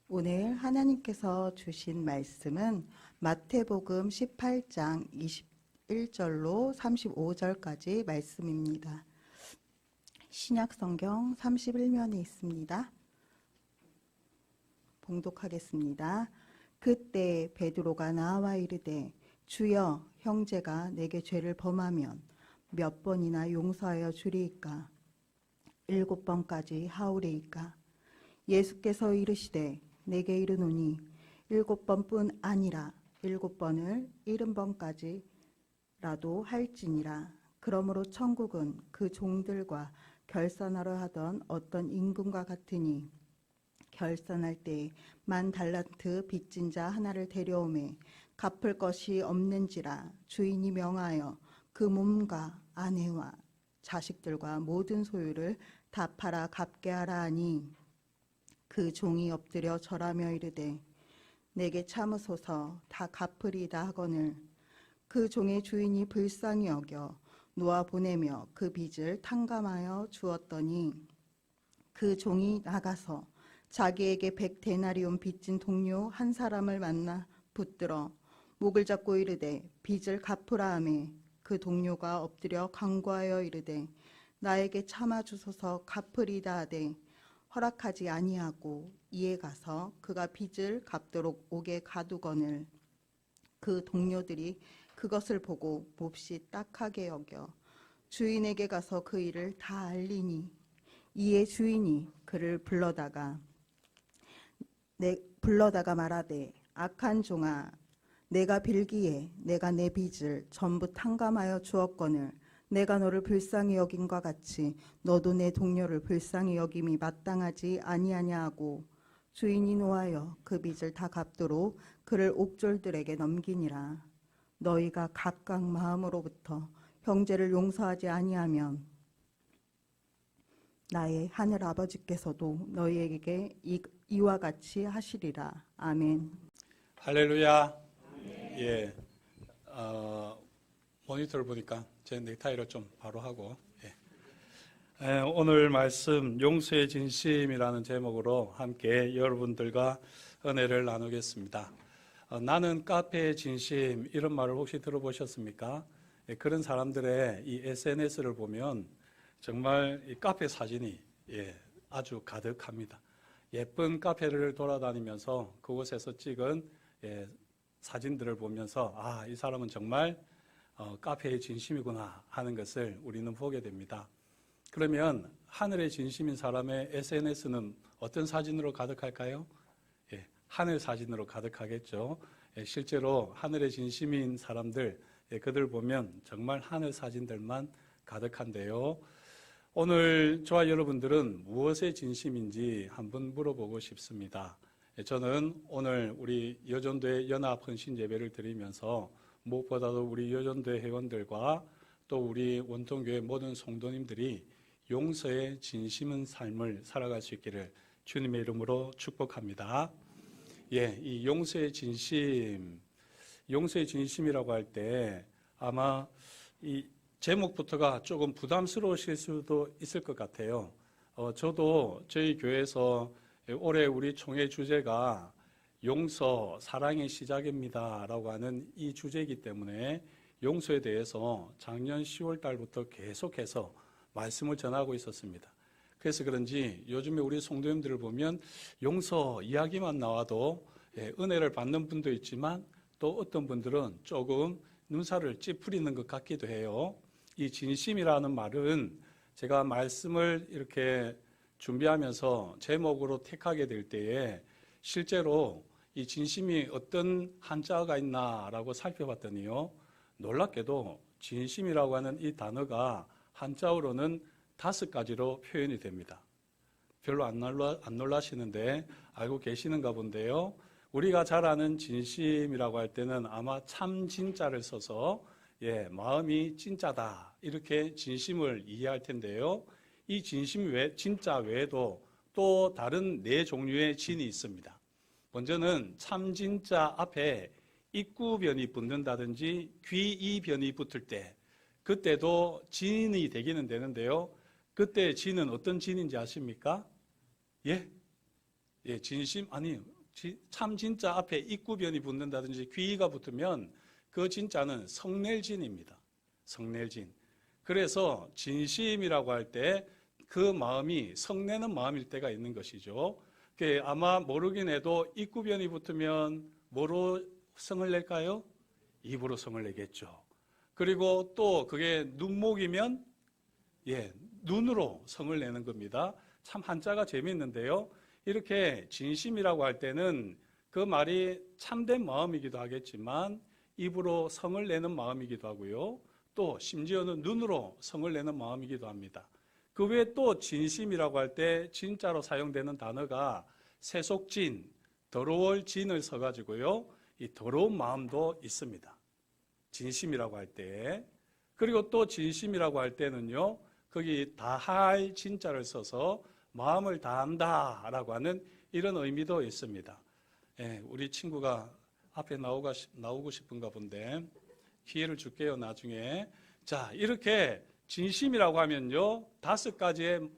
오늘 하나님께서 주신 말씀은 마태복음 18장 21절로 35절까지 말씀입니다. 신약성경 31면에 있습니다. 봉독하겠습니다. 그때 베드로가 나와 이르되 주여, 형제가 내게 죄를 범하면 몇 번이나 용서하여 주리이까? 7번까지 하오리이까? 예수께서 이르시되 내게 이르노니 7번뿐 아니라 7번을 70번까지라도 할지니라. 그러므로 천국은 그 종들과 결산하려 하던 어떤 임금과 같으니 결산할 때에 10달란트 빚진 자 하나를 데려오매 갚을 것이 없는지라. 주인이 명하여 그 몸과 아내와 자식들과 모든 소유를 다 팔아 갚게 하라 하니 그 종이 엎드려 절하며 이르되 내게 참으소서, 다 갚으리이다 하거늘 그 종의 주인이 불쌍히 여겨 놓아 보내며 그 빚을 탕감하여 주었더니 그 종이 나가서 자기에게 100데나리온 빚진 동료 한 사람을 만나 붙들어 목을 잡고 이르되 빚을 갚으라 하매 그 동료가 엎드려 간구하여 이르되 나에게 참아 주소서, 갚으리이다 하되 허락하지 아니하고 이에 가서 그가 빚을 갚도록 옥에 가두거늘 그 동료들이 그것을 보고 몹시 딱하게 여겨 주인에게 가서 그 일을 다 알리니 이에 주인이 그를 불러다가 말하되 악한 종아, 내가 빌기에 내가 내 빚을 전부 탕감하여 주었거늘 내가 너를 불쌍히 여김과 같이 너도 내 동료를 불쌍히 여김이 마땅하지 아니하냐 하고 주인이 노하여 그 빚을 다 갚도록 그를 옥졸들에게 넘기니라. 너희가 각각 마음으로부터 형제를 용서하지 아니하면 나의 하늘 아버지께서도 너희에게 이와 같이 하시리라. 아멘. 할렐루야. 예. 모니터를 보니까 제 넥타이를 좀 바로 하고, 오늘 말씀 용서의 진심이라는 제목으로 함께 여러분들과 은혜를 나누겠습니다. 나는 카페의 진심, 이런 말을 혹시 들어보셨습니까? 그런 사람들의 이 SNS를 보면 정말 이 카페 사진이 아주 가득합니다. 예쁜 카페를 돌아다니면서 그곳에서 찍은 사진들을 보면서 이 사람은 정말 카페의 진심이구나 하는 것을 우리는 보게 됩니다. 그러면 하늘의 진심인 사람의 SNS는 어떤 사진으로 가득할까요? 하늘 사진으로 가득하겠죠. 실제로 하늘의 진심인 사람들, 그들 보면 정말 하늘 사진들만 가득한데요. 오늘 저와 여러분들은 무엇의 진심인지 한번 물어보고 싶습니다. 저는 오늘 우리 여전도의 연합 헌신 예배를 드리면서 무엇보다도 우리 여전도의 회원들과 또 우리 원통교회 모든 성도님들이 용서의 진심인 삶을 살아갈 수 있기를 주님의 이름으로 축복합니다. 이 용서의 진심이라고 할 때 아마 이 제목부터가 조금 부담스러우실 수도 있을 것 같아요. 저도 저희 교회에서 올해 우리 총회 주제가 용서, 사랑의 시작입니다 라고 하는 이 주제이기 때문에 용서에 대해서 작년 10월 달부터 계속해서 말씀을 전하고 있었습니다. 그래서 그런지 요즘에 우리 성도님들을 보면 용서 이야기만 나와도 은혜를 받는 분도 있지만 또 어떤 분들은 조금 눈살을 찌푸리는 것 같기도 해요. 이 진심이라는 말은 제가 말씀을 이렇게 준비하면서 제목으로 택하게 될 때에 실제로 이 진심이 어떤 한자가 있나라고 살펴봤더니요, 놀랍게도 진심이라고 하는 이 단어가 한자어로는 5가지로 표현이 됩니다. 별로 안 놀라시는데 알고 계시는가 본데요. 우리가 잘 아는 진심이라고 할 때는 아마 참 진짜를 써서 마음이 진짜다 이렇게 진심을 이해할 텐데요. 이 진심 진짜 외에도 또 다른 4종류의 진이 있습니다. 먼저는 참 진짜 앞에 입구변이 붙는다든지 귀이변이 붙을 때 그때도 진이 되기는 되는데요. 그때 진은 어떤 진인지 아십니까? 진심? 아니, 참 진짜 앞에 입구변이 붙는다든지 귀가 붙으면 그 진짜는 성낼진입니다. 성낼진. 그래서 진심이라고 할 때 그 마음이 성내는 마음일 때가 있는 것이죠. 아마 모르긴 해도 입구변이 붙으면 뭐로 성을 낼까요? 입으로 성을 내겠죠. 그리고 또 그게 눈목이면 눈으로 성을 내는 겁니다. 참 한자가 재미있는데요. 이렇게 진심이라고 할 때는 그 말이 참된 마음이기도 하겠지만 입으로 성을 내는 마음이기도 하고요. 또 심지어는 눈으로 성을 내는 마음이기도 합니다. 그 외에 또 진심이라고 할 때 진짜로 사용되는 단어가 세속진, 더러울 진을 써가지고요. 이 더러운 마음도 있습니다. 진심이라고 할 때. 그리고 또 진심이라고 할 때는요. 거기 다할 진짜를 써서 마음을 다한다라고 하는 이런 의미도 있습니다. 우리 친구가 앞에 나오고 싶은가 본데 기회를 줄게요, 나중에. 자, 이렇게 진심이라고 하면요, 5가지의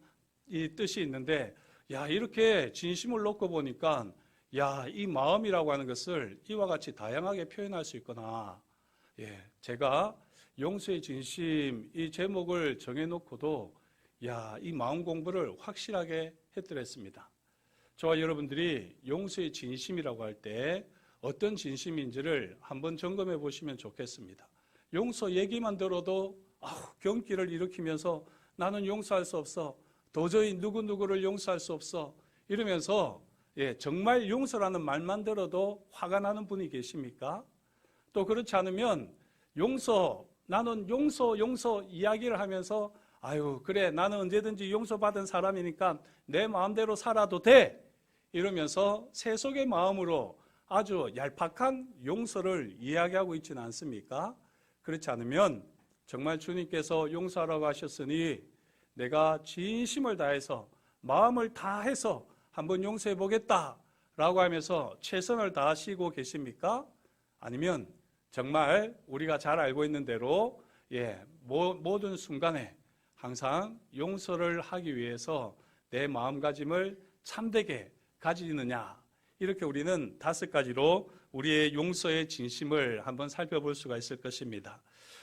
이 뜻이 있는데, 이렇게 진심을 놓고 보니까, 이 마음이라고 하는 것을 이와 같이 다양하게 표현할 수 있구나. 제가 용서의 진심 이 제목을 정해놓고도, 이 마음 공부를 확실하게 했더랬습니다. 저와 여러분들이 용서의 진심이라고 할 때 어떤 진심인지를 한번 점검해 보시면 좋겠습니다. 용서 얘기만 들어도 경기를 일으키면서 나는 용서할 수 없어. 도저히 누구누구를 용서할 수 없어. 이러면서 정말 용서라는 말만 들어도 화가 나는 분이 계십니까? 또 그렇지 않으면 나는 용서 이야기를 하면서 그래 나는 언제든지 용서받은 사람이니까 내 마음대로 살아도 돼. 이러면서 세속의 마음으로 아주 얄팍한 용서를 이야기하고 있지는 않습니까? 그렇지 않으면 정말 주님께서 용서하라고 하셨으니 내가 진심을 다해서 마음을 다해서 한번 용서해 보겠다라고 하면서 최선을 다하시고 계십니까? 아니면 정말 우리가 잘 알고 있는 대로 모든 순간에 항상 용서를 하기 위해서 내 마음가짐을 참되게 가지느냐, 이렇게 우리는 5가지로 우리의 용서의 진심을 한번 살펴볼 수가 있을 것입니다.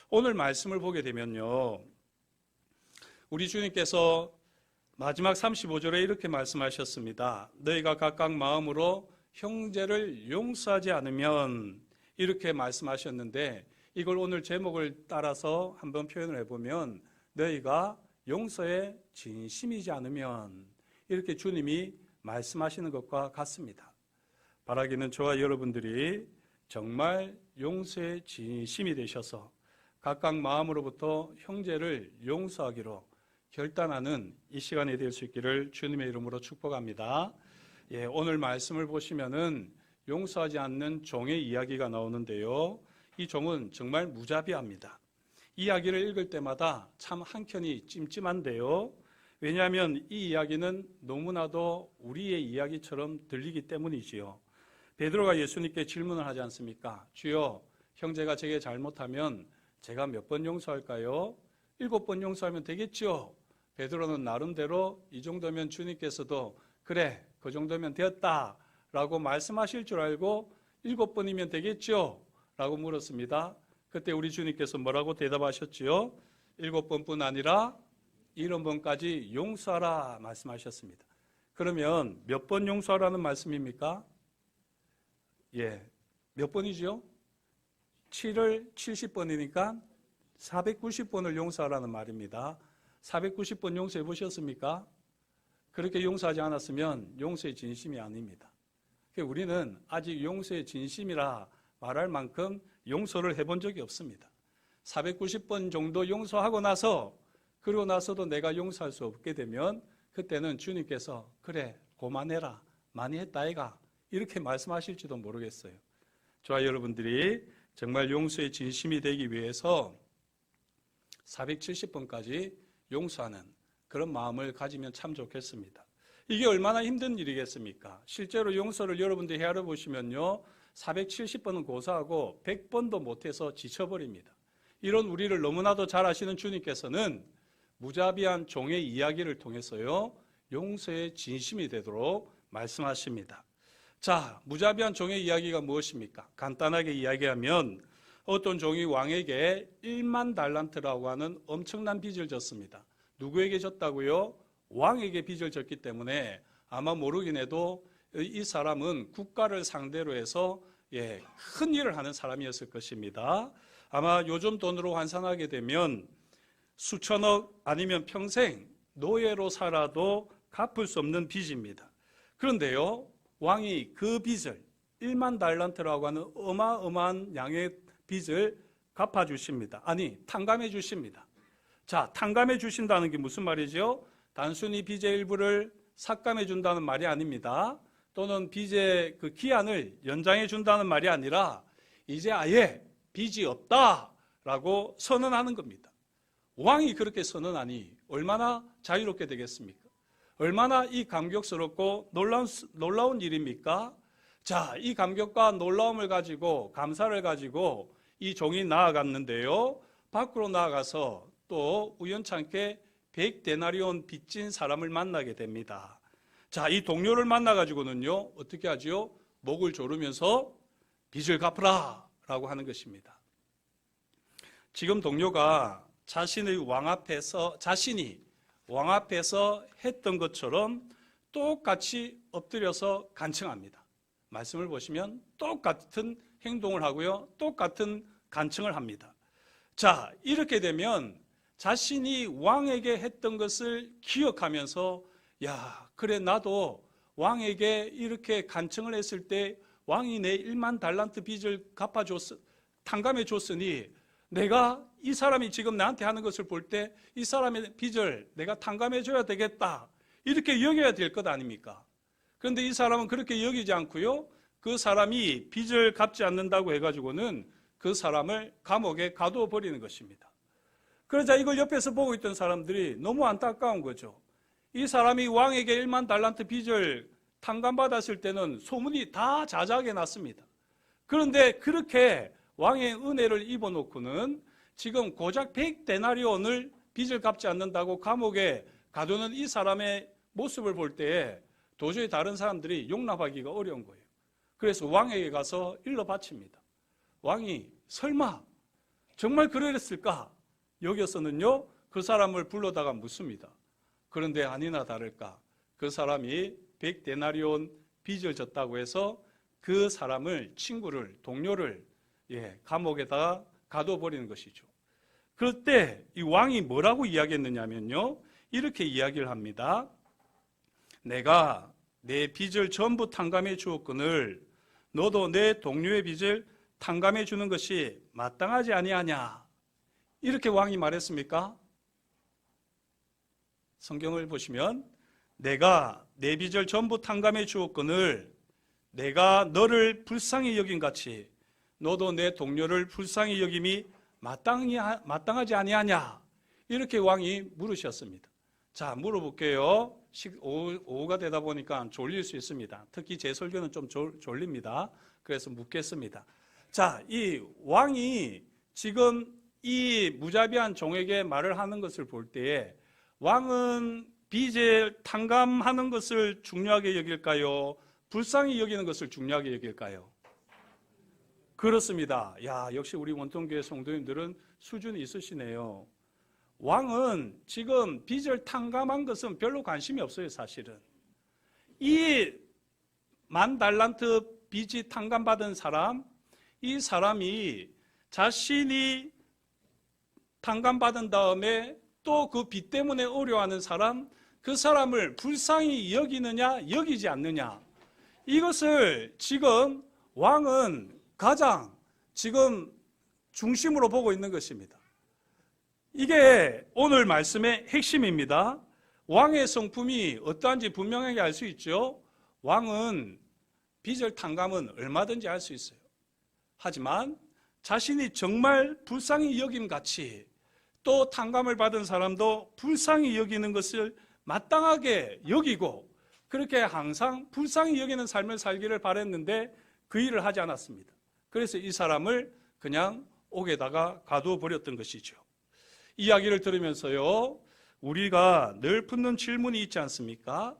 오늘 말씀을 보게 되면요, 우리 주님께서 마지막 35절에 이렇게 말씀하셨습니다. 너희가 각각 마음으로 형제를 용서하지 않으면, 이렇게 말씀하셨는데, 이걸 오늘 제목을 따라서 한번 표현을 해보면 너희가 용서에 진심이지 않으면, 이렇게 주님이 말씀하시는 것과 같습니다. 바라기는 저와 여러분들이 정말 용서에 진심이 되셔서 각각 마음으로부터 형제를 용서하기로 결단하는 이 시간이 될 수 있기를 주님의 이름으로 축복합니다. 오늘 말씀을 보시면은 용서하지 않는 종의 이야기가 나오는데요. 이 종은 정말 무자비합니다. 이야기를 읽을 때마다 참 한켠이 찜찜한데요. 왜냐하면 이 이야기는 너무나도 우리의 이야기처럼 들리기 때문이지요. 베드로가 예수님께 질문을 하지 않습니까? 주여, 형제가 제게 잘못하면 제가 몇 번 용서할까요? 7번 용서하면 되겠죠? 베드로는 나름대로 이 정도면 주님께서도 그래, 그 정도면 되었다 라고 말씀하실 줄 알고 7번이면 되겠죠? 라고 물었습니다. 그때 우리 주님께서 뭐라고 대답하셨지요? 7번뿐 아니라 70번까지 용서하라 말씀하셨습니다. 그러면 몇 번 용서하라는 말씀입니까? 몇 번이죠? 7을 70번이니까 490번을 용서하라는 말입니다. 490번 용서해 보셨습니까? 그렇게 용서하지 않았으면 용서의 진심이 아닙니다. 우리는 아직 용서의 진심이라 말할 만큼 용서를 해본 적이 없습니다. 490번 정도 용서하고 나서, 그러고 나서도 내가 용서할 수 없게 되면 그때는 주님께서 그래, 고만해라, 많이 했다 아이가, 이렇게 말씀하실지도 모르겠어요. 저와 여러분들이 정말 용서의 진심이 되기 위해서 470번까지 용서하는 그런 마음을 가지면 참 좋겠습니다. 이게 얼마나 힘든 일이겠습니까? 실제로 용서를 여러분들이 헤아려 보시면요, 470번은 고사하고 100번도 못해서 지쳐버립니다. 이런 우리를 너무나도 잘 아시는 주님께서는 무자비한 종의 이야기를 통해서요, 용서의 진심이 되도록 말씀하십니다. 자, 무자비한 종의 이야기가 무엇입니까? 간단하게 이야기하면 어떤 종이 왕에게 1만 달란트라고 하는 엄청난 빚을 졌습니다. 누구에게 졌다고요? 왕에게 빚을 졌기 때문에 아마 모르긴 해도 이 사람은 국가를 상대로 해서 큰 일을 하는 사람이었을 것입니다. 아마 요즘 돈으로 환산하게 되면 수천억 아니면 평생 노예로 살아도 갚을 수 없는 빚입니다. 그런데요, 왕이 그 빚을 1만 달란트라고 하는 어마어마한 양의 빚을 갚아주십니다. 아니, 탕감해 주십니다. 자, 탕감해 주신다는 게 무슨 말이죠? 단순히 빚의 일부를 삭감해 준다는 말이 아닙니다. 또는 빚의 그 기한을 연장해 준다는 말이 아니라 이제 아예 빚이 없다라고 선언하는 겁니다. 왕이 그렇게 선언하니 얼마나 자유롭게 되겠습니까? 얼마나 이 감격스럽고 놀라운 일입니까? 자, 이 감격과 놀라움을 가지고 감사를 가지고 이 종이 나아갔는데요. 밖으로 나아가서 또 우연찮게 100데나리온 빚진 사람을 만나게 됩니다. 자, 이 동료를 만나가지고는요, 어떻게 하지요? 목을 조르면서 빚을 갚으라 라고 하는 것입니다. 지금 동료가 자신이 왕 앞에서 했던 것처럼 똑같이 엎드려서 간청합니다. 말씀을 보시면 똑같은 행동을 하고요, 똑같은 간청을 합니다. 자, 이렇게 되면 자신이 왕에게 했던 것을 기억하면서 야, 그래 나도 왕에게 이렇게 간청을 했을 때 왕이 내 1만 달란트 빚을 탕감해 줬으니 내가 이 사람이 지금 나한테 하는 것을 볼 때 이 사람의 빚을 내가 탕감해 줘야 되겠다, 이렇게 여겨야 될 것 아닙니까? 그런데 이 사람은 그렇게 여기지 않고요, 그 사람이 빚을 갚지 않는다고 해가지고는 그 사람을 감옥에 가두어 버리는 것입니다. 그러자 이걸 옆에서 보고 있던 사람들이 너무 안타까운 거죠. 이 사람이 왕에게 1만 달란트 빚을 탕감받았을 때는 소문이 다 자자하게 났습니다. 그런데 그렇게 왕의 은혜를 입어놓고는 지금 고작 100데나리온을 빚을 갚지 않는다고 감옥에 가두는 이 사람의 모습을 볼 때에 도저히 다른 사람들이 용납하기가 어려운 거예요. 그래서 왕에게 가서 일러 바칩니다. 왕이 설마 정말 그랬을까? 여기서는요, 그 사람을 불러다가 묻습니다. 그런데 아니나 다를까 그 사람이 100데나리온 빚을 졌다고 해서 그 사람을, 친구를, 동료를 감옥에다가 가둬버리는 것이죠. 그럴 때 이 왕이 뭐라고 이야기했느냐면요, 이렇게 이야기를 합니다. 내가 내 빚을 전부 탕감해 주었거늘 너도 내 동료의 빚을 탕감해 주는 것이 마땅하지 아니하냐, 이렇게 왕이 말했습니까? 성경을 보시면 내가 내 빚을 전부 탕감해 주었거늘 내가 너를 불쌍히 여긴 같이 너도 내 동료를 불쌍히 여김이 마땅하지 아니하냐, 이렇게 왕이 물으셨습니다. 자, 물어볼게요. 오후가 되다 보니까 졸릴 수 있습니다. 특히 제 설교는 좀 졸립니다. 그래서 묻겠습니다. 자, 이 왕이 지금 이 무자비한 종에게 말을 하는 것을 볼 때에 왕은 빚을 탕감하는 것을 중요하게 여길까요? 불쌍히 여기는 것을 중요하게 여길까요? 그렇습니다. 야, 역시 우리 원통교회 성도님들은 수준이 있으시네요. 왕은 지금 빚을 탕감한 것은 별로 관심이 없어요, 사실은. 이 10,000달란트 빚이 탕감받은 사람, 이 사람이 자신이 탕감받은 다음에 또 그 빚 때문에 어려워하는 사람, 그 사람을 불쌍히 여기느냐 여기지 않느냐, 이것을 지금 왕은 가장 지금 중심으로 보고 있는 것입니다. 이게 오늘 말씀의 핵심입니다. 왕의 성품이 어떠한지 분명하게 알 수 있죠. 왕은 빚을 탕감은 얼마든지 할 수 있어요. 하지만 자신이 정말 불쌍히 여김같이 또 탕감을 받은 사람도 불쌍히 여기는 것을 마땅하게 여기고 그렇게 항상 불쌍히 여기는 삶을 살기를 바랬는데 그 일을 하지 않았습니다. 그래서 이 사람을 그냥 옥에다가 가두어 버렸던 것이죠. 이야기를 들으면서요, 우리가 늘 품는 질문이 있지 않습니까?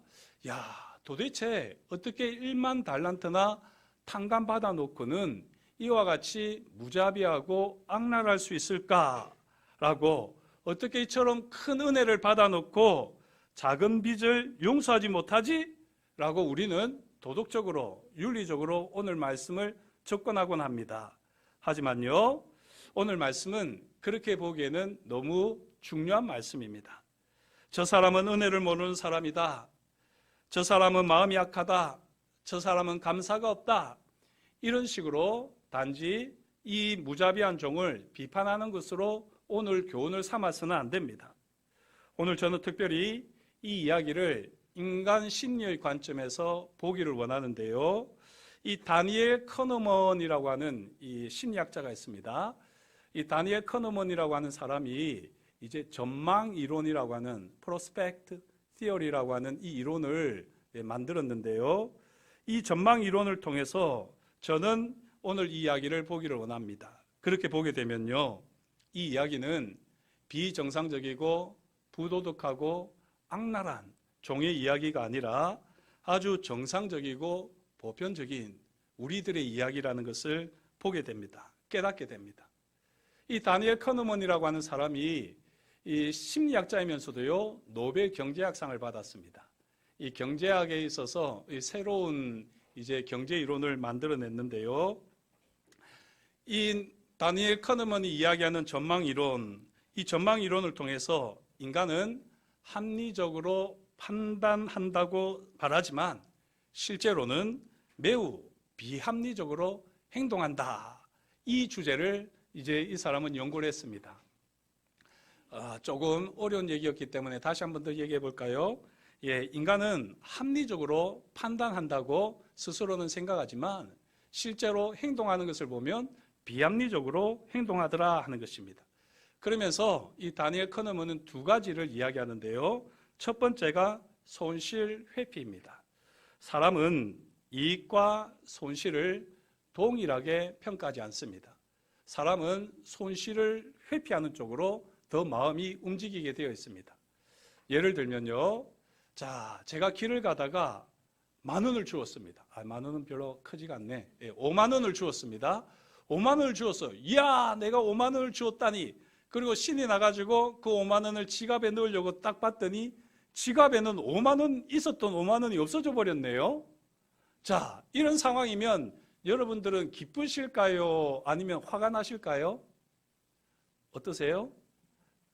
야, 도대체 어떻게 1만 달란트나 탕감 받아놓고는 이와 같이 무자비하고 악랄할 수 있을까라고, 어떻게 이처럼 큰 은혜를 받아놓고 작은 빚을 용서하지 못하지? 라고 우리는 도덕적으로, 윤리적으로 오늘 말씀을 접근하곤 합니다. 하지만요, 오늘 말씀은 그렇게 보기에는 너무 중요한 말씀입니다. 저 사람은 은혜를 모르는 사람이다. 저 사람은 마음이 약하다. 저 사람은 감사가 없다. 이런 식으로 단지 이 무자비한 종을 비판하는 것으로 오늘 교훈을 삼아서는 안 됩니다. 오늘 저는 특별히 이 이야기를 인간 심리의 관점에서 보기를 원하는데요. 이 다니엘 커너먼이라고 하는 이 심리학자가 있습니다. 이 다니엘 커너먼이라고 하는 사람이 이제 전망 이론이라고 하는 프로스펙트 티어리라고 하는 이 이론을 만들었는데요. 이 전망 이론을 통해서 저는 오늘 이 이야기를 보기를 원합니다. 그렇게 보게 되면요, 이 이야기는 비정상적이고 부도덕하고 악랄한 종의 이야기가 아니라 아주 정상적이고 보편적인 우리들의 이야기라는 것을 보게 됩니다. 깨닫게 됩니다. 이 다니엘 커너먼이라고 하는 사람이 이 심리학자이면서도요, 노벨 경제학상을 받았습니다. 이 경제학에 있어서 이 새로운 이제 경제 이론을 만들어냈는데요. 이 다니엘 커너먼이 이야기하는 전망 이론, 이 전망 이론을 통해서 인간은 합리적으로 판단한다고 말하지만 실제로는 매우 비합리적으로 행동한다. 이 주제를 이제 이 사람은 연구를 했습니다. 조금 어려운 얘기였기 때문에 다시 한 번 더 얘기해 볼까요? 인간은 합리적으로 판단한다고 스스로는 생각하지만 실제로 행동하는 것을 보면 비합리적으로 행동하더라 하는 것입니다. 그러면서 이 다니엘 커너먼은 두 가지를 이야기하는데요. 첫 번째가 손실 회피입니다. 사람은 이익과 손실을 동일하게 평가하지 않습니다. 사람은 손실을 회피하는 쪽으로 더 마음이 움직이게 되어 있습니다. 예를 들면요, 자, 제가 길을 가다가 10,000원을 주었습니다. 10,000원은 별로 크지가 않네. 50,000원을 주었습니다. 50,000원을 주었어요. 이야, 내가 50,000원을 주었다니. 그리고 신이 나가지고 그 50,000원을 지갑에 넣으려고 딱 봤더니 지갑에는 50,000원 있었던 50,000원이 없어져 버렸네요. 자, 이런 상황이면 여러분들은 기쁘실까요? 아니면 화가 나실까요? 어떠세요?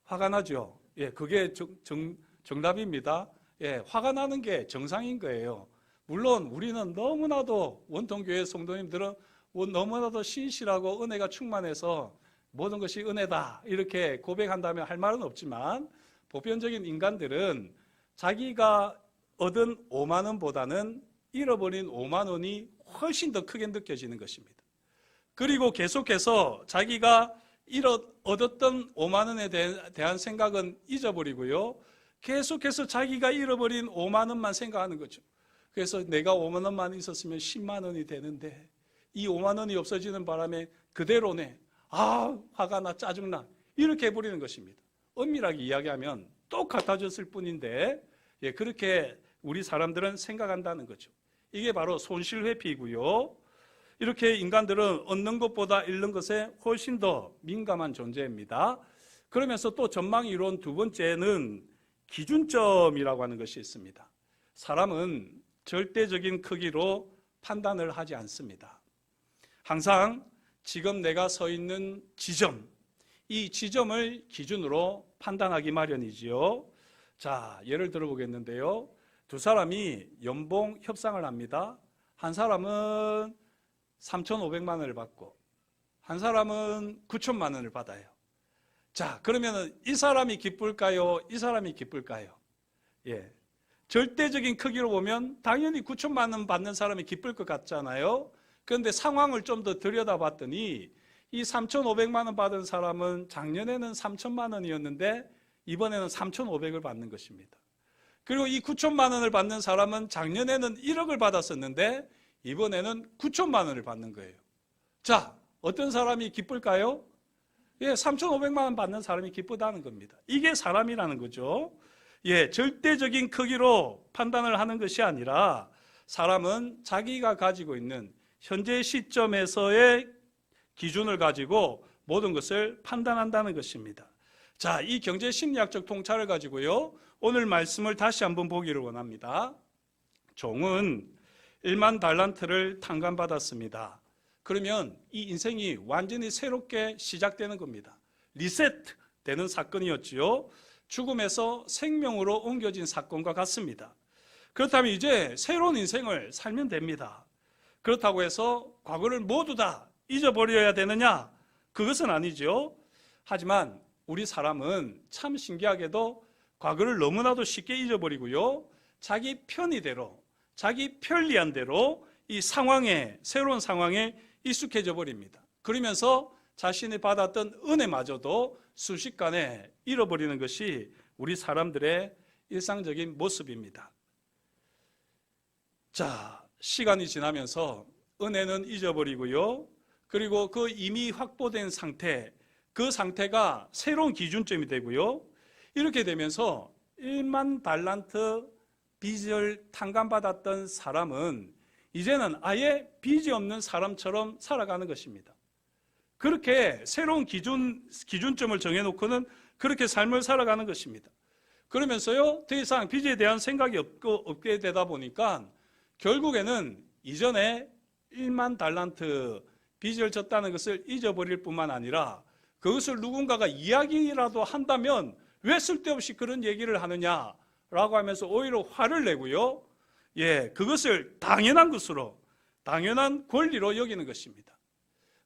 화가 나죠? 그게 정답입니다. 화가 나는 게 정상인 거예요. 물론 우리는 너무나도 원통교회 성도님들은 너무나도 신실하고 은혜가 충만해서 모든 것이 은혜다 이렇게 고백한다면 할 말은 없지만 보편적인 인간들은 자기가 얻은 50,000원보다는 잃어버린 50,000원이 훨씬 더 크게 느껴지는 것입니다. 그리고 계속해서 자기가 얻었던 50,000원에 대한 생각은 잊어버리고요. 계속해서 자기가 잃어버린 50,000원만 생각하는 거죠. 그래서 내가 50,000원만 있었으면 100,000원이 되는데 이 50,000원이 없어지는 바람에 그대로네. 화가 나, 짜증나. 이렇게 해버리는 것입니다. 엄밀하게 이야기하면 똑같아졌을 뿐인데 그렇게 우리 사람들은 생각한다는 거죠. 이게 바로 손실회피이고요. 이렇게 인간들은 얻는 것보다 잃는 것에 훨씬 더 민감한 존재입니다. 그러면서 또 전망이론 두 번째는 기준점이라고 하는 것이 있습니다. 사람은 절대적인 크기로 판단을 하지 않습니다. 항상 지금 내가 서 있는 지점, 이 지점을 기준으로 판단하기 마련이지요. 자, 예를 들어 보겠는데요. 두 사람이 연봉 협상을 합니다. 한 사람은 3,500만 원을 받고 한 사람은 9천만 원을 받아요. 자, 그러면 이 사람이 기쁠까요? 이 사람이 기쁠까요? 절대적인 크기로 보면 당연히 9천만 원 받는 사람이 기쁠 것 같잖아요. 그런데 상황을 좀 더 들여다봤더니 이 3,500만 원 받은 사람은 작년에는 3천만 원이었는데 이번에는 3,500을 받는 것입니다. 그리고 이 9천만 원을 받는 사람은 작년에는 1억을 받았었는데 이번에는 9천만 원을 받는 거예요. 자, 어떤 사람이 기쁠까요? 3,500만 원 받는 사람이 기쁘다는 겁니다. 이게 사람이라는 거죠. 절대적인 크기로 판단을 하는 것이 아니라 사람은 자기가 가지고 있는 현재 시점에서의 기준을 가지고 모든 것을 판단한다는 것입니다. 자, 이 경제 심리학적 통찰을 가지고요, 오늘 말씀을 다시 한번 보기를 원합니다. 종은 1만 달란트를 탕감받았습니다. 그러면 이 인생이 완전히 새롭게 시작되는 겁니다. 리셋 되는 사건이었지요. 죽음에서 생명으로 옮겨진 사건과 같습니다. 그렇다면 이제 새로운 인생을 살면 됩니다. 그렇다고 해서 과거를 모두 다 잊어버려야 되느냐? 그것은 아니죠. 하지만 우리 사람은 참 신기하게도 과거를 너무나도 쉽게 잊어버리고요, 자기 편의대로, 자기 편리한 대로 이 상황에, 새로운 상황에 익숙해져 버립니다. 그러면서 자신이 받았던 은혜마저도 순식간에 잃어버리는 것이 우리 사람들의 일상적인 모습입니다. 자, 시간이 지나면서 은혜는 잊어버리고요, 그리고 그 이미 확보된 상태, 그 상태가 새로운 기준점이 되고요, 이렇게 되면서 1만 달란트 빚을 탕감받았던 사람은 이제는 아예 빚이 없는 사람처럼 살아가는 것입니다. 그렇게 새로운 기준점을 정해놓고는 그렇게 삶을 살아가는 것입니다. 그러면서요, 더 이상 빚에 대한 생각이 없게 되다 보니까 결국에는 이전에 1만 달란트 빚을 졌다는 것을 잊어버릴 뿐만 아니라 그것을 누군가가 이야기라도 한다면 왜 쓸데없이 그런 얘기를 하느냐라고 하면서 오히려 화를 내고요, 그것을 당연한 것으로, 당연한 권리로 여기는 것입니다.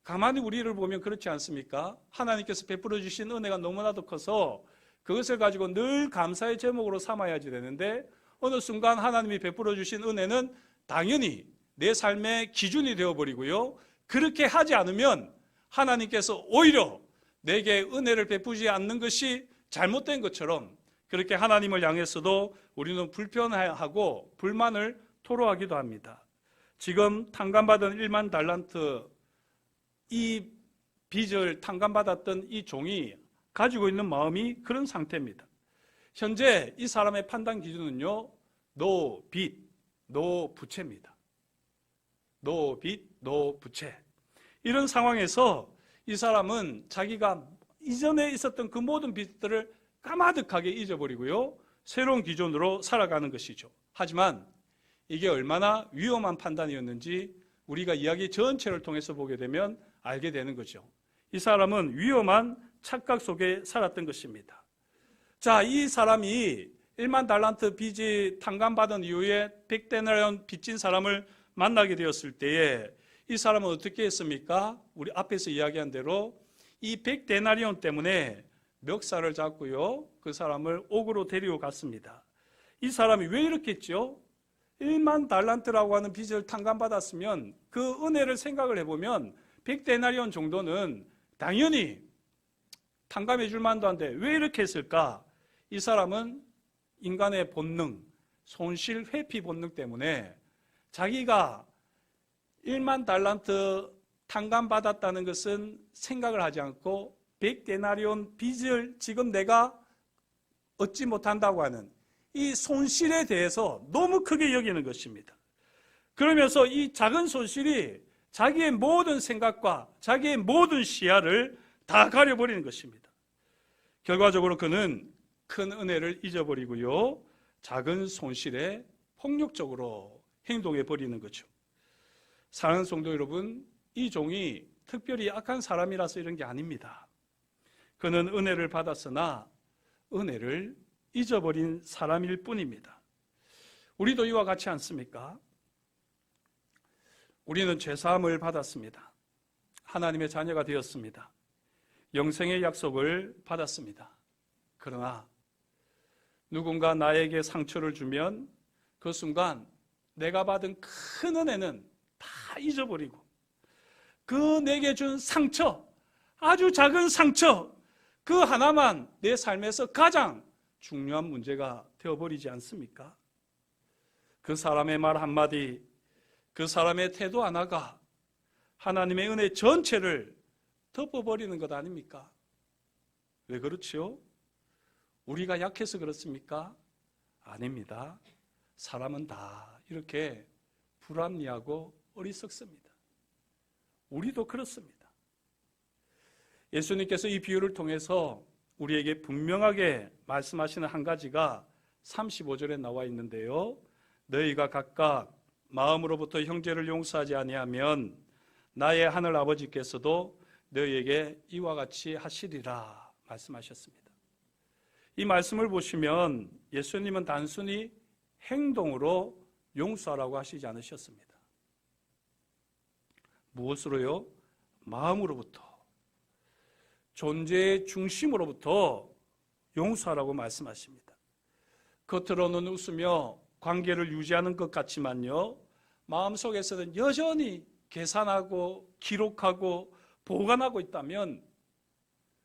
가만히 우리를 보면 그렇지 않습니까? 하나님께서 베풀어 주신 은혜가 너무나도 커서 그것을 가지고 늘 감사의 제목으로 삼아야지 되는데, 어느 순간 하나님이 베풀어 주신 은혜는 당연히 내 삶의 기준이 되어버리고요, 그렇게 하지 않으면 하나님께서 오히려 내게 은혜를 베푸지 않는 것이 잘못된 것처럼 그렇게 하나님을 향해서도 우리는 불편해하고 불만을 토로하기도 합니다. 지금 탕감받은 1만 달란트, 이 빚을 탕감받았던 이 종이 가지고 있는 마음이 그런 상태입니다. 현재 이 사람의 판단 기준은요, 노 빚, 노 부채입니다. 노 빚, 노 부채. 이런 상황에서 이 사람은 자기가 이전에 있었던 그 모든 빚들을 까마득하게 잊어버리고요, 새로운 기준으로 살아가는 것이죠. 하지만 이게 얼마나 위험한 판단이었는지 우리가 이야기 전체를 통해서 보게 되면 알게 되는 거죠. 이 사람은 위험한 착각 속에 살았던 것입니다. 자, 이 사람이 1만 달란트 빚이 탕감받은 이후에 100데나리온 빚진 사람을 만나게 되었을 때에 이 사람은 어떻게 했습니까? 우리 앞에서 이야기한 대로 이 100데나리온 때문에 멱살을 잡고요, 그 사람을 옥으로 데리고 갔습니다. 이 사람이 왜 이렇게 했죠? 1만 달란트라고 하는 빚을 탕감받았으면 그 은혜를 생각을 해보면 100데나리온 정도는 당연히 탕감해 줄 만도 한데 왜 이렇게 했을까? 이 사람은 인간의 본능, 손실 회피 본능 때문에 자기가 1만 달란트 탕감받았다는 것은 생각을 하지 않고 100데나리온 빚을 지금 내가 얻지 못한다고 하는 이 손실에 대해서 너무 크게 여기는 것입니다. 그러면서 이 작은 손실이 자기의 모든 생각과 자기의 모든 시야를 다 가려버리는 것입니다. 결과적으로 그는 큰 은혜를 잊어버리고요, 작은 손실에 폭력적으로 행동해 버리는 거죠. 사랑하는 성도 여러분, 이 종이 특별히 악한 사람이라서 이런 게 아닙니다. 그는 은혜를 받았으나 은혜를 잊어버린 사람일 뿐입니다. 우리도 이와 같지 않습니까? 우리는 죄사함을 받았습니다. 하나님의 자녀가 되었습니다. 영생의 약속을 받았습니다. 그러나 누군가 나에게 상처를 주면 그 순간 내가 받은 큰 은혜는 다 잊어버리고 그 내게 준 상처, 아주 작은 상처, 그 하나만 내 삶에서 가장 중요한 문제가 되어버리지 않습니까? 그 사람의 말 한마디, 그 사람의 태도 하나가 하나님의 은혜 전체를 덮어버리는 것 아닙니까? 왜 그렇지요? 우리가 약해서 그렇습니까? 아닙니다. 사람은 다 이렇게 불합리하고 어리석습니다. 우리도 그렇습니다. 예수님께서 이 비유를 통해서 우리에게 분명하게 말씀하시는 한 가지가 35절에 나와 있는데요. 너희가 각각 마음으로부터 형제를 용서하지 아니하면 나의 하늘 아버지께서도 너희에게 이와 같이 하시리라 말씀하셨습니다. 이 말씀을 보시면 예수님은 단순히 행동으로 용서하라고 하시지 않으셨습니다. 무엇으로요? 마음으로부터, 존재의 중심으로부터 용서하라고 말씀하십니다. 겉으로는 웃으며 관계를 유지하는 것 같지만요, 마음속에서는 여전히 계산하고 기록하고 보관하고 있다면,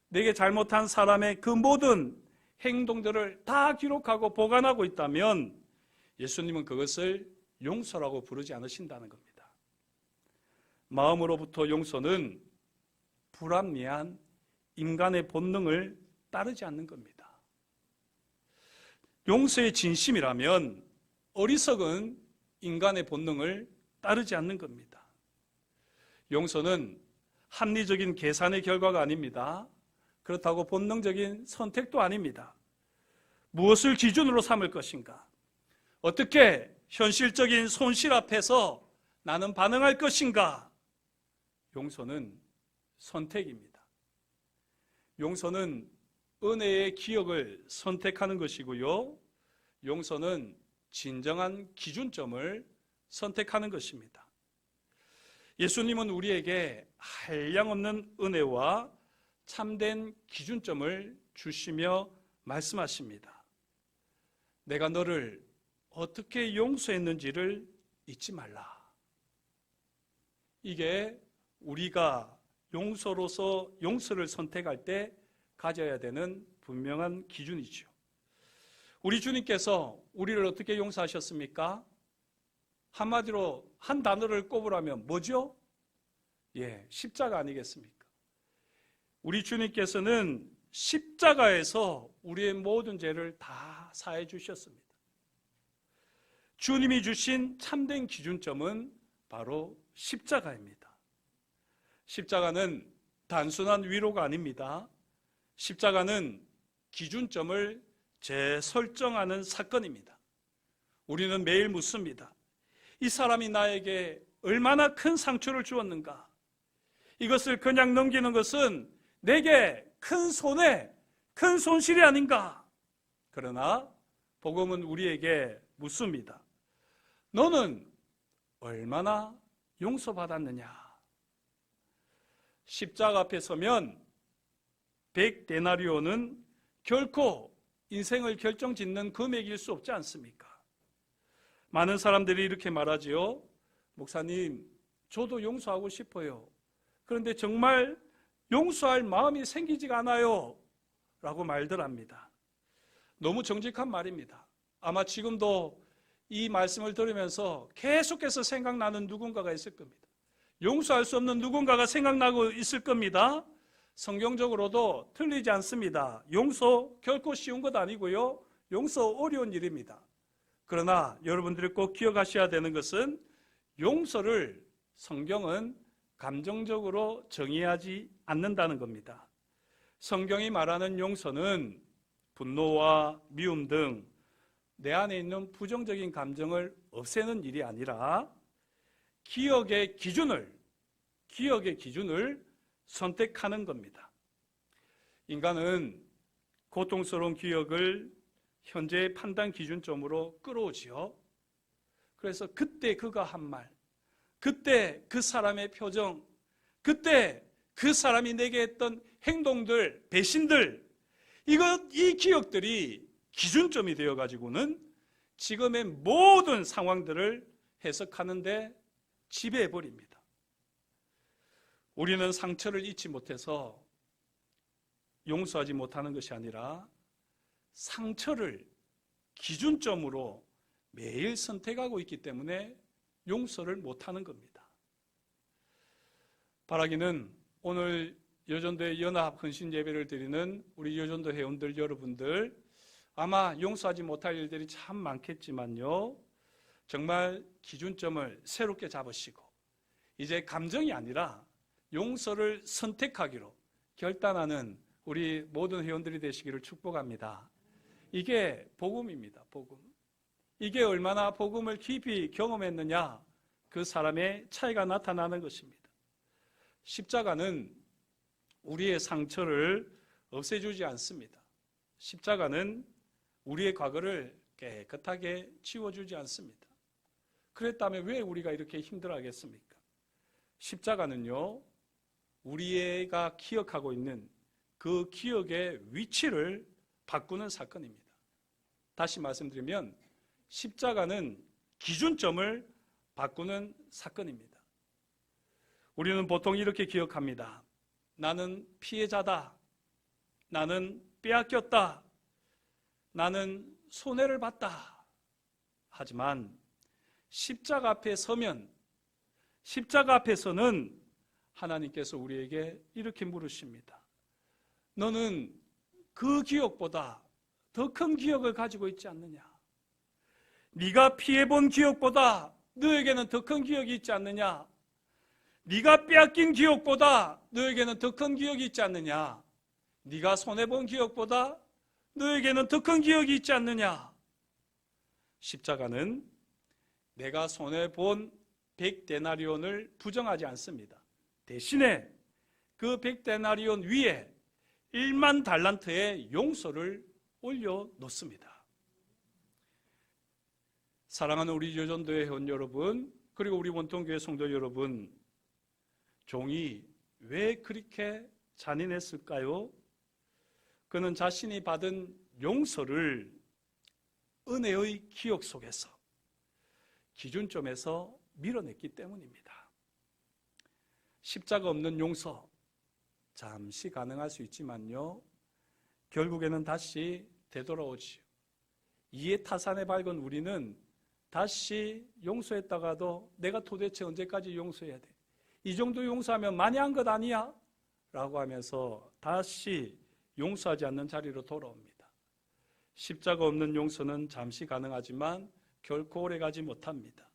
내게 잘못한 사람의 그 모든 행동들을 다 기록하고 보관하고 있다면 예수님은 그것을 용서라고 부르지 않으신다는 겁니다. 마음으로부터 용서는 불합리한 인간의 본능을 따르지 않는 겁니다. 용서의 진심이라면 어리석은 인간의 본능을 따르지 않는 겁니다. 용서는 합리적인 계산의 결과가 아닙니다. 그렇다고 본능적인 선택도 아닙니다. 무엇을 기준으로 삼을 것인가? 어떻게 현실적인 손실 앞에서 나는 반응할 것인가? 용서는 선택입니다. 용서는 은혜의 기억을 선택하는 것이고요. 용서는 진정한 기준점을 선택하는 것입니다. 예수님은 우리에게 한량없는 은혜와 참된 기준점을 주시며 말씀하십니다. 내가 너를 어떻게 용서했는지를 잊지 말라. 이게 우리가 용서로서 용서를 선택할 때 가져야 되는 분명한 기준이죠. 우리 주님께서 우리를 어떻게 용서하셨습니까? 한마디로 한 단어를 꼽으라면 뭐죠? 십자가 아니겠습니까? 우리 주님께서는 십자가에서 우리의 모든 죄를 다 사해 주셨습니다. 주님이 주신 참된 기준점은 바로 십자가입니다. 십자가는 단순한 위로가 아닙니다. 십자가는 기준점을 재설정하는 사건입니다. 우리는 매일 묻습니다. 이 사람이 나에게 얼마나 큰 상처를 주었는가? 이것을 그냥 넘기는 것은 내게 큰 손해, 큰 손실이 아닌가? 그러나 복음은 우리에게 묻습니다. 너는 얼마나 용서받았느냐? 십자가 앞에 서면 100데나리온은 결코 인생을 결정짓는 금액일 수 없지 않습니까? 많은 사람들이 이렇게 말하지요. 목사님, 저도 용서하고 싶어요. 그런데 정말 용서할 마음이 생기지가 않아요. 라고 말들 합니다. 너무 정직한 말입니다. 아마 지금도 이 말씀을 들으면서 계속해서 생각나는 누군가가 있을 겁니다. 용서할 수 없는 누군가가 생각나고 있을 겁니다. 성경적으로도 틀리지 않습니다. 용서 결코 쉬운 것 아니고요. 용서 어려운 일입니다. 그러나 여러분들이 꼭 기억하셔야 되는 것은 용서를 성경은 감정적으로 정의하지 않는다는 겁니다. 성경이 말하는 용서는 분노와 미움 등 내 안에 있는 부정적인 감정을 없애는 일이 아니라 기억의 기준을 선택하는 겁니다. 인간은 고통스러운 기억을 현재의 판단 기준점으로 끌어오지요. 그래서 그때 그가 한 말, 그때 그 사람의 표정, 그때 그 사람이 내게 했던 행동들, 배신들, 이 기억들이 기준점이 되어가지고는 지금의 모든 상황들을 해석하는데 지배해버립니다. 우리는 상처를 잊지 못해서 용서하지 못하는 것이 아니라 상처를 기준점으로 매일 선택하고 있기 때문에 용서를 못하는 겁니다. 바라기는 오늘 여전도의 연합 헌신 예배를 드리는 우리 여전도 회원들 여러분들, 아마 용서하지 못할 일들이 참 많겠지만요, 정말 기준점을 새롭게 잡으시고 이제 감정이 아니라 용서를 선택하기로 결단하는 우리 모든 회원들이 되시기를 축복합니다. 이게 복음입니다. 복음. 이게 얼마나 복음을 깊이 경험했느냐, 그 사람의 차이가 나타나는 것입니다. 십자가는 우리의 상처를 없애주지 않습니다. 십자가는 우리의 과거를 깨끗하게 지워주지 않습니다. 그랬다면 왜 우리가 이렇게 힘들어하겠습니까? 십자가는요, 우리가 기억하고 있는 그 기억의 위치를 바꾸는 사건입니다. 다시 말씀드리면 십자가는 기준점을 바꾸는 사건입니다. 우리는 보통 이렇게 기억합니다. 나는 피해자다. 나는 빼앗겼다. 나는 손해를 봤다. 하지만 십자가 앞에 서면, 십자가 앞에서는 하나님께서 우리에게 이렇게 물으십니다. 너는 그 기억보다 더 큰 기억을 가지고 있지 않느냐? 네가 피해본 기억보다 너에게는 더 큰 기억이 있지 않느냐? 네가 빼앗긴 기억보다 너에게는 더 큰 기억이 있지 않느냐? 네가 손해본 기억보다 너에게는 더 큰 기억이 있지 않느냐? 십자가는 내가 손해본 100데나리온을 부정하지 않습니다. 대신에 그 100데나리온 위에 1만 달란트의 용서를 올려놓습니다. 사랑하는 우리 여전도의 회원 여러분, 그리고 우리 원통교회 성도 여러분, 종이 왜 그렇게 잔인했을까요? 그는 자신이 받은 용서를 은혜의 기억 속에서, 기준점에서 밀어냈기 때문입니다. 십자가 없는 용서, 잠시 가능할 수 있지만요, 결국에는 다시 되돌아오지요. 이에 타산에 밝은 우리는 다시 용서했다가도 내가 도대체 언제까지 용서해야 돼? 이 정도 용서하면 많이 한 것 아니야? 라고 하면서 다시 용서하지 않는 자리로 돌아옵니다. 십자가 없는 용서는 잠시 가능하지만 결코 오래가지 못합니다.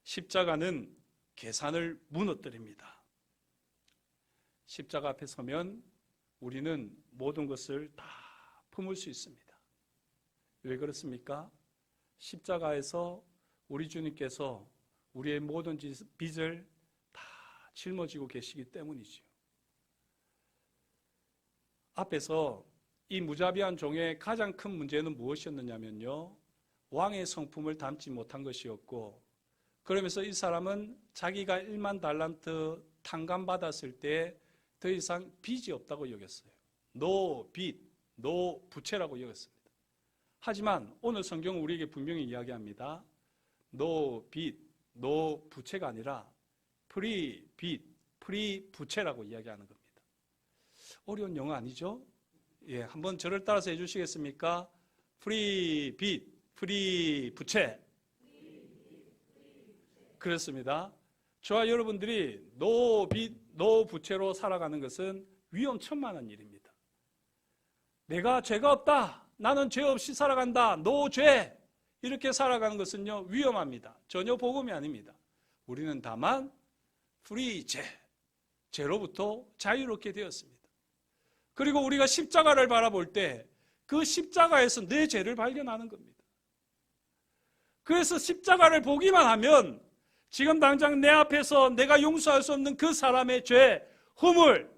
십자가는 계산을 무너뜨립니다. 십자가 앞에 서면 우리는 모든 것을 다 품을 수 있습니다. 왜 그렇습니까? 십자가에서 우리 주님께서 우리의 모든 빚을 다 짊어지고 계시기 때문이죠. 앞에서 이 무자비한 종의 가장 큰 문제는 무엇이었느냐면요, 왕의 성품을 담지 못한 것이었고, 그러면서 이 사람은 자기가 1만 달란트 탕감받았을 때 더 이상 빚이 없다고 여겼어요. 노 빚, 노 부채라고 여겼습니다. 하지만 오늘 성경은 우리에게 분명히 이야기합니다. 노 빚, 노 부채가 아니라 프리 빚, 프리 부채라고 이야기하는 겁니다. 어려운 영어 아니죠? 예, 한번 저를 따라서 해주시겠습니까? 프리 빚, 프리 부채. 그렇습니다. 저와 여러분들이 노 빚, 노 부채로 살아가는 것은 위험천만한 일입니다. 내가 죄가 없다, 나는 죄 없이 살아간다, 노 죄, 이렇게 살아가는 것은요, 위험합니다. 전혀 복음이 아닙니다. 우리는 다만 프리 죄, 죄로부터 자유롭게 되었습니다. 그리고 우리가 십자가를 바라볼 때 그 십자가에서 내 죄를 발견하는 겁니다. 그래서 십자가를 보기만 하면 지금 당장 내 앞에서 내가 용서할 수 없는 그 사람의 죄, 허물,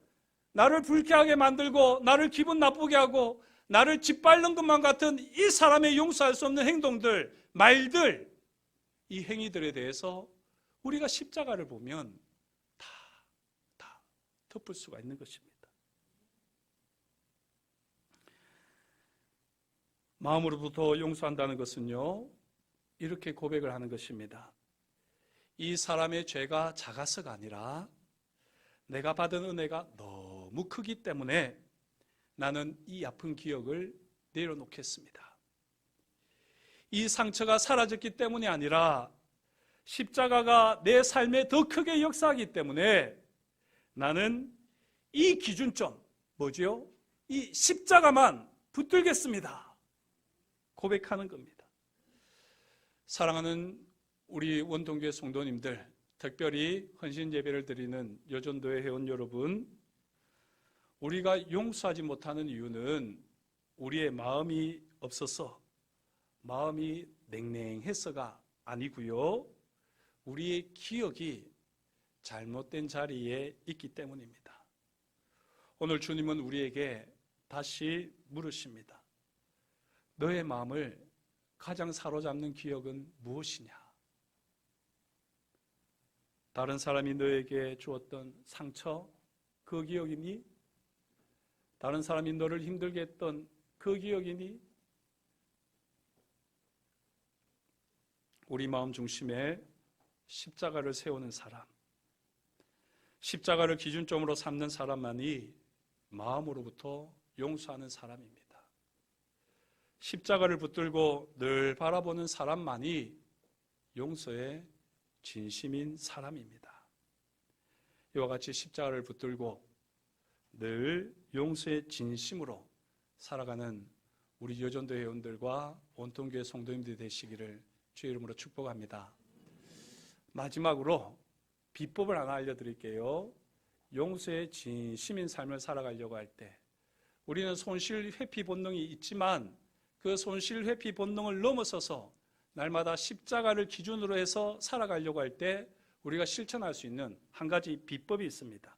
나를 불쾌하게 만들고 나를 기분 나쁘게 하고 나를 짓밟는 것만 같은 이 사람의 용서할 수 없는 행동들, 말들, 이 행위들에 대해서 우리가 십자가를 보면 다 덮을 수가 있는 것입니다. 마음으로부터 용서한다는 것은요, 이렇게 고백을 하는 것입니다. 이 사람의 죄가 작아서가 아니라 내가 받은 은혜가 너무 크기 때문에 나는 이 아픈 기억을 내려놓겠습니다. 이 상처가 사라졌기 때문이 아니라 십자가가 내 삶에 더 크게 역사하기 때문에 나는 이 기준점, 뭐지요? 이 십자가만 붙들겠습니다. 고백하는 겁니다. 사랑하는 우리 원동교회 성도님들, 특별히 헌신 예배를 드리는 여전도회 회원 여러분, 우리가 용서하지 못하는 이유는 우리의 마음이 없어서, 마음이 냉랭해서가 아니고요, 우리의 기억이 잘못된 자리에 있기 때문입니다. 오늘 주님은 우리에게 다시 물으십니다. 너의 마음을 가장 사로잡는 기억은 무엇이냐? 다른 사람이 너에게 주었던 상처, 그 기억이니? 다른 사람이 너를 힘들게 했던 그 기억이니? 우리 마음 중심에 십자가를 세우는 사람, 십자가를 기준점으로 삼는 사람만이 마음으로부터 용서하는 사람입니다. 십자가를 붙들고 늘 바라보는 사람만이 용서의 진심인 사람입니다. 이와 같이 십자가를 붙들고 늘 용서의 진심으로 살아가는 우리 여전도 회원들과 온통교회 성도님들이 되시기를 주의 이름으로 축복합니다. 마지막으로 비법을 하나 알려드릴게요. 용서의 진심인 삶을 살아가려고 할 때 우리는 손실 회피 본능이 있지만 그 손실 회피 본능을 넘어서서 날마다 십자가를 기준으로 해서 살아가려고 할 때 우리가 실천할 수 있는 한 가지 비법이 있습니다.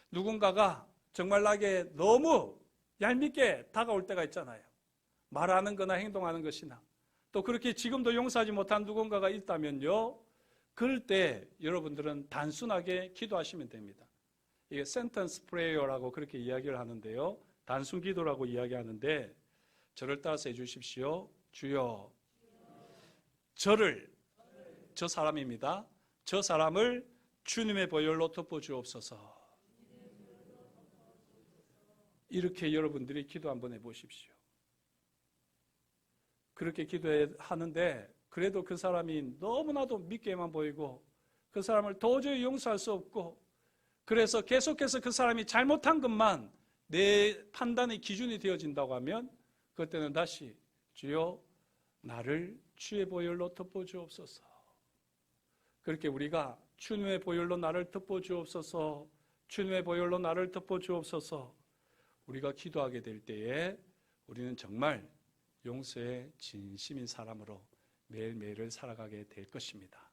누군가가 정말 나에게 너무 얄밉게 다가올 때가 있잖아요. 말하는 거나 행동하는 것이나 또 그렇게 지금도 용서하지 못한 누군가가 있다면요, 그럴 때 여러분들은 단순하게 기도하시면 됩니다. 이게 센텐스 프레이어라고 그렇게 이야기를 하는데요, 단순 기도라고 이야기하는데 저를 따라서 해주십시오. 주여, 저 사람입니다. 저 사람을 주님의 보혈로 덮어주옵소서. 이렇게 여러분들이 기도 한번 해보십시오. 그렇게 기도하는데 그래도 그 사람이 너무나도 믿게만 보이고 그 사람을 도저히 용서할 수 없고, 그래서 계속해서 그 사람이 잘못한 것만 내 판단의 기준이 되어진다고 하면 그때는 다시 주여 나를 주의 보혈로 덮어주옵소서. 그렇게 우리가 주님의 보혈로 나를 덮어주옵소서, 주님의 보혈로 나를 덮어주옵소서 우리가 기도하게 될 때에 우리는 정말 용서의 진심인 사람으로 매일매일을 살아가게 될 것입니다.